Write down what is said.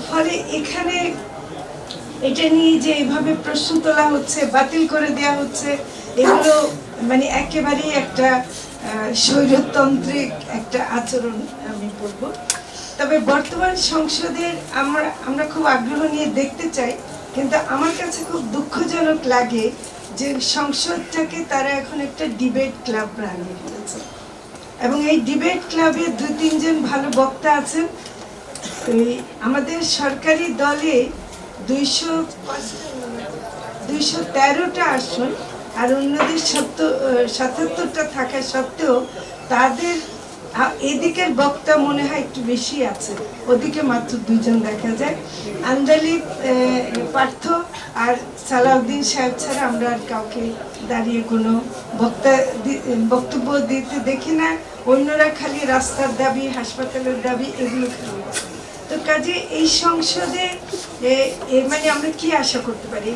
ফলে এখানে এটা নিয়ে যে এইভাবে প্রশ্ন তোলা হচ্ছে, বাতিল করে দেওয়া হচ্ছে, এগুলো মানে একেবারেই একটা স্বৈরতান্ত্রিক একটা আচরণ আমি বলবো। তবে বর্তমান সংসদের আমরা খুব আগ্রহ নিয়ে দেখতে চাই, কিন্তু আমার কাছে খুব দুঃখজনক লাগে যে সংসদটাকে তারা এখন একটা ডিবেট ক্লাব বানিয়ে ফেলেছে, এবং এই ডিবেট ক্লাবে 2-3 জন ভালো বক্তা আছেন। আমাদের সরকারি দলে 213টা আসন আর অন্যদের 77টা থাকা সত্ত্বেও তাদের এদিকের বক্তা মনে হয় একটু বেশি আছে, ওদিকে মাত্র 2জন দেখা যায়। আন্দালিব, পার্থ আর সালাউদ্দিন সাহেব ছাড়া আমরা আর কাউকে দাঁড়িয়ে কোনো বক্তব্য দিতে দেখি না। অন্যরা খালি রাস্তার দাবি, হাসপাতালের দাবি এগুলো খালি। তো কাজে এই সংসদে মানে আমরা কি আশা করতে পারি?